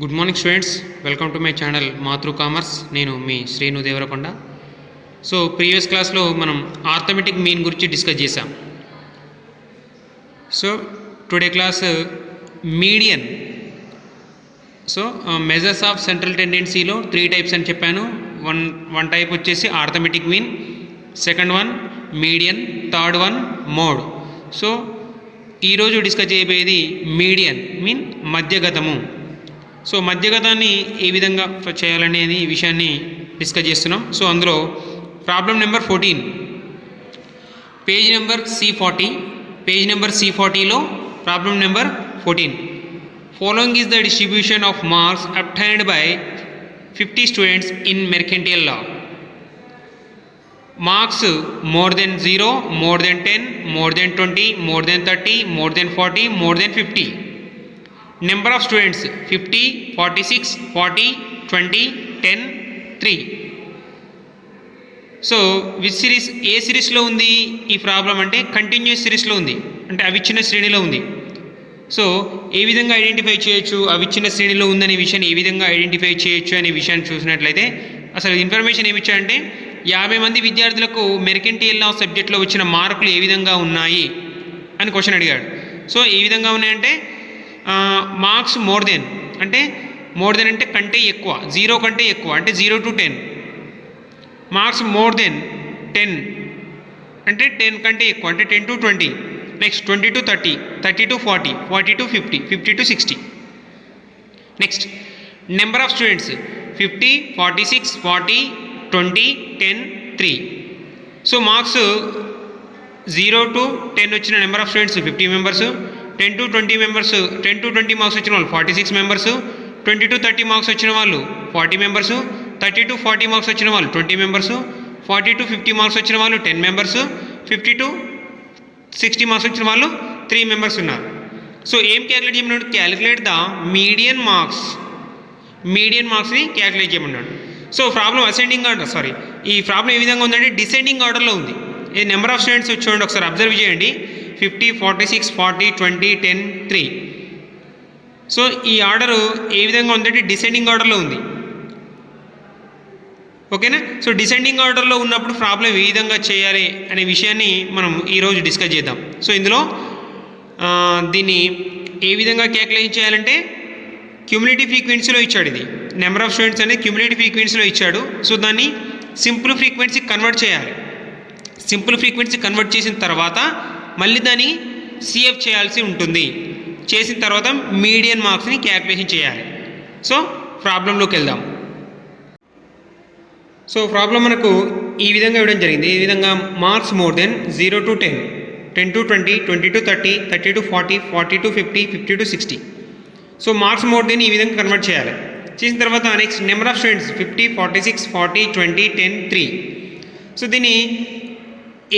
Good morning students, welcome to my channel Matru commerce. నేను మీ Srinu Devarakonda. So previous క్లాస్లో మనం ఆర్థమెటిక్ మీన్ గురించి డిస్కస్ చేసాం. So today class median. So measures of central టెండెన్సీలో 3 టైప్స్ అని చెప్పాను. వన్ టైప్ వచ్చేసి arithmetic mean, second one median, third one mode. So ఈరోజు డిస్కస్ చేయబోయేది మీడియన్ మీన్ మధ్యగతము. సో మధ్యగతాన్ని ఏ విధంగా చేయాలనేది విషయాన్ని డిస్కస్ చేస్తున్నాం. సో అందులో problem number 14, page number C40. Page number C40లో problem number 14. Following is the distribution of marks obtained by 50 students in mercantile law. Marks more than 0, more than 10, more than 20, more than 30, more than 40, more than 50. Number of students 50, 46, 40, 20, 10, 3. So which series, ఏ సిరీస్లో ఉంది ఈ problem అంటే continuous సిరీస్లో ఉంది, అంటే అవిచ్ఛిన్న శ్రేణిలో ఉంది. So ఏ విధంగా ఐడెంటిఫై చేయొచ్చు అవిచ్ఛిన్న శ్రేణిలో ఉందనే విషయాన్ని ఏ విధంగా ఐడెంటిఫై చేయొచ్చు అనే విషయాన్ని చూసినట్లయితే అసలు ఇన్ఫర్మేషన్ ఏమి ఇచ్చాడంటే 50 మంది విద్యార్థులకు మెర్కెంటైల్ లా సబ్జెక్ట్లో వచ్చిన మార్కులు ఏ విధంగా ఉన్నాయి అని క్వశ్చన్ అడిగాడు. సో ఏ విధంగా ఉన్నాయంటే మార్క్స్ మోర్ దెన్ అంటే కంటే ఎక్కువ, 0 కంటే ఎక్కువ అంటే 0 to 10. మార్క్స్ మోర్ దెన్ 10 అంటే 10 కంటే ఎక్కువ అంటే 10 to 20. Next 20 to 30, 30 to 40, 40 to 50, 50 to 60. Next number of students 50, 46, 40, 20, 10, 3. So marks 0 to 10 వచ్చిన number of students 50 members, 10 to 20 members, 10 to 20 marks వచ్చిన వాళ్ళు 46 మెంబర్స్, 20 to 30 మార్క్స్ వచ్చిన వాళ్ళు 40 మెంబర్స్, 30 to 40 మార్క్స్ వచ్చిన వాళ్ళు 20 మెంబర్స్, 40 to 50 మార్క్స్ వచ్చిన వాళ్ళు 10 మెంబర్స్, 50 to 60 మార్క్స్ వచ్చిన వాళ్ళు 3 మెంబర్స్ ఉన్నారు. సో ఏం క్యాలిక్యులేట్ చేయమన్నాడు? క్యాలిక్యులేట్ ద మీడియన్ మార్క్స్ని క్యాలిక్యులేట్ చేయమన్నాడు. So problem ascending order, sorry ఈ ప్రాబ్లం ఏ విధంగా ఉందంటే డిసెండింగ్ ఆర్డర్లో ఉంది. ఈ నెంబర్ ఆఫ్ స్టూడెంట్స్ చూడండి, ఒకసారి అబ్జర్వ్ చేయండి. 50, 46, 40, 20, 10, 3. సో ఈ ఆర్డరు ఏ విధంగా ఉందంటే డిసెండింగ్ ఆర్డర్లో ఉంది. ఓకేనా? సో డిసెండింగ్ ఆర్డర్లో ఉన్నప్పుడు ప్రాబ్లం ఏ విధంగా చేయాలి అనే విషయాన్ని మనం ఈరోజు డిస్కస్ చేద్దాం. సో ఇందులో దీన్ని ఏ విధంగా క్యాలిక్యులేషన్ చేయాలంటే క్యూములేటివ్ ఫ్రీక్వెన్సీలో ఇచ్చాడు. ఇది నెంబర్ ఆఫ్ స్టూడెంట్స్ అనేది క్యూములేటివ్ ఫ్రీక్వెన్సీలో ఇచ్చాడు. సో దాన్ని సింపుల్ ఫ్రీక్వెన్సీ కన్వర్ట్ చేయాలి. సింపుల్ ఫ్రీక్వెన్సీ కన్వర్ట్ చేసిన తర్వాత మళ్ళీ దాన్ని సిఎఫ్ చేయాల్సి ఉంటుంది. చేసిన తర్వాత మీడియన్ మార్క్స్ని క్యాలిక్యులేషన్ చేయాలి. సో ప్రాబ్లంలోకి వెళ్దాం. సో ప్రాబ్లం మనకు ఈ విధంగా ఇవ్వడం జరిగింది. ఈ విధంగా marks more than 0 to 10, 10 to 20, 20 to 30, 30 to 40, 40 to 50, 50 to 60. So marks more than ఈ విధంగా కన్వర్ట్ చేయాలి. చేసిన తర్వాత next number of students 50, 46, 40, 20, 10, 3. So దీన్ని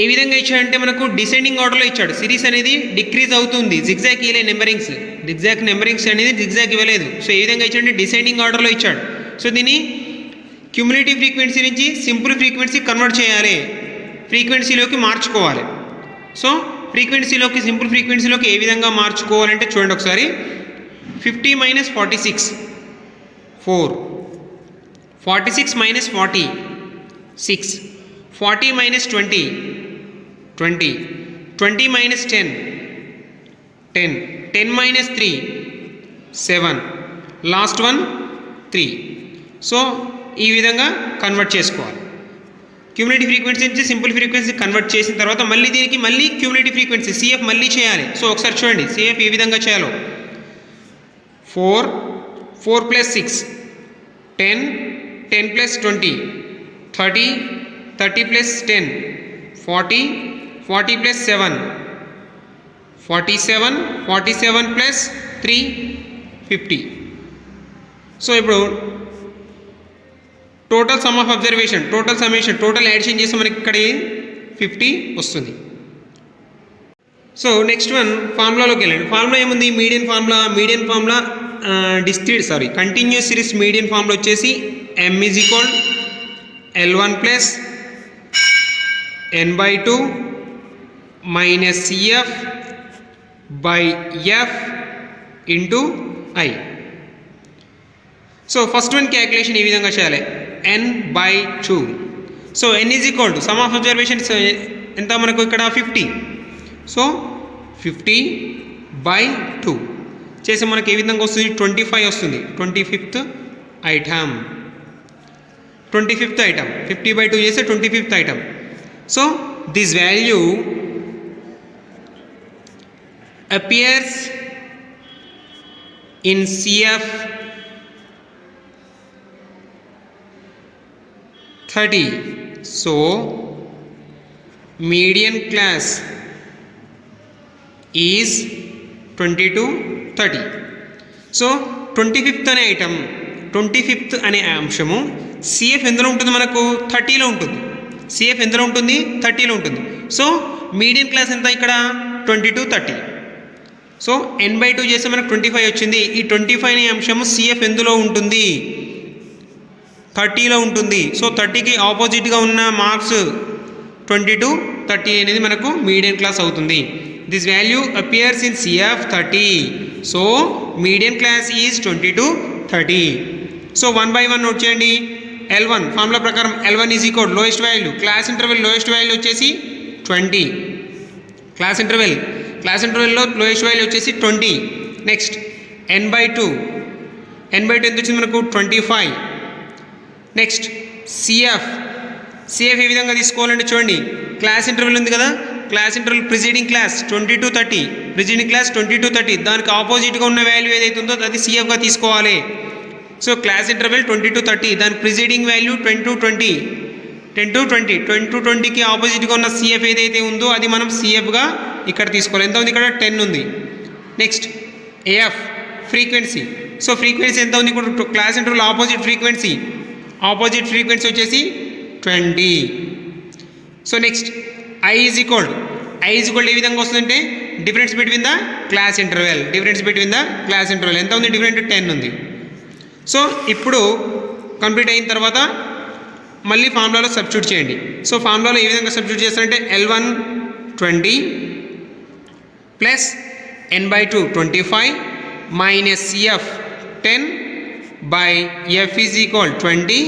ఏ విధంగా ఇచ్చాడంటే మనకు డిసెండింగ్ ఆర్డర్లో ఇచ్చాడు. సిరీస్ అనేది డిక్రీజ్ అవుతుంది, జిగ్జాగ్ ఇవ్వలే నెంబరింగ్స్ అనేది జిగ్జాగ్ ఇవ్వలేదు. సో ఏ విధంగా ఇచ్చాడంటే డిసెండింగ్ ఆర్డర్లో ఇచ్చాడు. సో దీన్ని క్యూములేటివ్ ఫ్రీక్వెన్సీ నుంచి సింపుల్ ఫ్రీక్వెన్సీ కన్వర్ట్ చేయాలి, ఫ్రీక్వెన్సీలోకి మార్చుకోవాలి. సో సింపుల్ ఫ్రీక్వెన్సీలోకి ఏ విధంగా మార్చుకోవాలంటే చూడండి ఒకసారి. 50 - 46 4, 46 - 40 6, 40 - 20 20, 20 - 10 10, 10 - 3 7, లాస్ట్ వన్ 3. సో ఈ విధంగా కన్వర్ట్ చేసుకోవాలి. క్యూములేటివ్ ఫ్రీక్వెన్సీ నుంచి సింపుల్ ఫ్రీక్వెన్సీ కన్వర్ట్ చేసిన తర్వాత మళ్ళీ దీనికి క్యూములేటివ్ ఫ్రీక్వెన్సీ సిఎఫ్ మళ్ళీ చేయాలి. సో ఒకసారి చూడండి సిఎఫ్ ఏ విధంగా చేయాలో. 4 + 6 10, 10 + 20 30, 30 + 10 40, 40 + 7 47, 47 + 3 50. సో ఇప్పుడు total some of observation, total summation, total addition చేస్తే మనకి ఇక్కడ 50 వస్తుంది. సో నెక్స్ట్ వన్ ఫార్ములాలోకి వెళ్ళండి. ఫార్ములా ఏముంది? Median formula continuous series median formula వచ్చేసి M = L1 + n/2 - CF / F × I. So first one calculation ఈ విధంగా చేయాలి, n/2. So n is equal to some of observations ఎంత మనకు ఇక్కడ 50. సో 50/2 చేసి మనకి ఏ విధంగా వస్తుంది 25 వస్తుంది. 25th ఐటమ్ 50/2 చేస్తే 25th item. So this value appears in CF 30. So median class is 20 to 30. So 25th అనే ఐటమ్ 25th అనే అంశము సిఎఫ్ ఎందులో ఉంటుంది మనకు 30లో ఉంటుంది. సిఎఫ్ ఎందులో ఉంటుంది 30లో ఉంటుంది. సో మీడియన్ క్లాస్ ఎంత ఇక్కడ 20 to 30. సో n/2 చేస్తే మనకు 25 వచ్చింది. ఈ 25 అనే అంశము సిఎఫ్ ఎందులో ఉంటుంది 30లో ఉంటుంది. సో 30కి ఆపోజిట్గా ఉన్న మార్క్స్ 20 to 30 అనేది మనకు మీడియన్ క్లాస్ అవుతుంది. This value appears in CF 30. So median class is 20 to 30. So 1/1 note చేయండి. L1 ఫార్ములా ప్రకారం L1 is equal lowest value class interval lowest value వచ్చేసి 20. క్లాస్ ఇంటర్వెల్లో లోయెస్ట్ వాల్యూ వచ్చేసి 20. Next n/2 ఎంత వచ్చింది మనకు 25. నెక్స్ట్ సిఎఫ్ ఏ విధంగా తీసుకోవాలంటే చూడండి, క్లాస్ ఇంటర్వెల్ ఉంది కదా, class interval preceding class 20 to 30, preceding class 20 to 30, దానికి ఆపోజిట్గా ఉన్న వాల్యూ ఏదైతే ఉందో అది సిఎఫ్గా తీసుకోవాలి. సో క్లాస్ ఇంటర్వెల్ 20 to 30, దాని ప్రిసీడింగ్ వాల్యూ 10 to 20కి ఆపోజిట్గా ఉన్న సిఎఫ్ ఏదైతే ఉందో అది మనం సిఎఫ్గా ఇక్కడ తీసుకోవాలి. ఎంత ఉంది ఇక్కడ 10 ఉంది. Next AF frequency. So frequency ఎంత ఉంది ఇప్పుడు క్లాస్ ఇంటర్వెల్ ఆపోజిట్ ఫ్రీక్వెన్సీ వచ్చేసి 20. So next I is equal ఏ విధంగా వస్తుందంటే difference between the class interval ఎంత ఉంది డిఫరెంట్ 10 ఉంది. సో ఇప్పుడు కంప్లీట్ అయిన తర్వాత మళ్ళీ ఫార్ములాలో సబ్స్టిట్యూట్ చేయండి. సో ఫార్ములాలో ఏ విధంగా సబ్స్టిట్యూట్ చేస్తారంటే L1 20 plus n/2 25 minus CF 10 by F is equal 20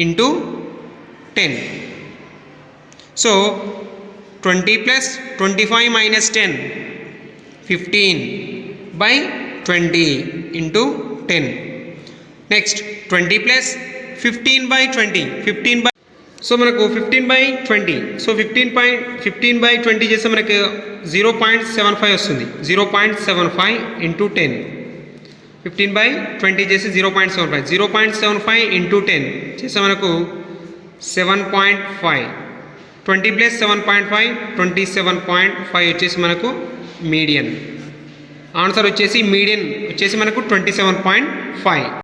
into 10. So 20 plus 25 minus 10 15 by 20 into 10. Next 20 plus 15 by 20 so మనకు 15/20. సో 15/20 చేస్తే మనకు 0.75 వస్తుంది. 0.75 into 10. 15/20 చేసి 0.75 into 10 చేస్తే మనకు 7.5. 20 plus 7.5 27.5 వచ్చేసి మనకు మీడియన్ ఆన్సర్ వచ్చేసి మనకు 27.5.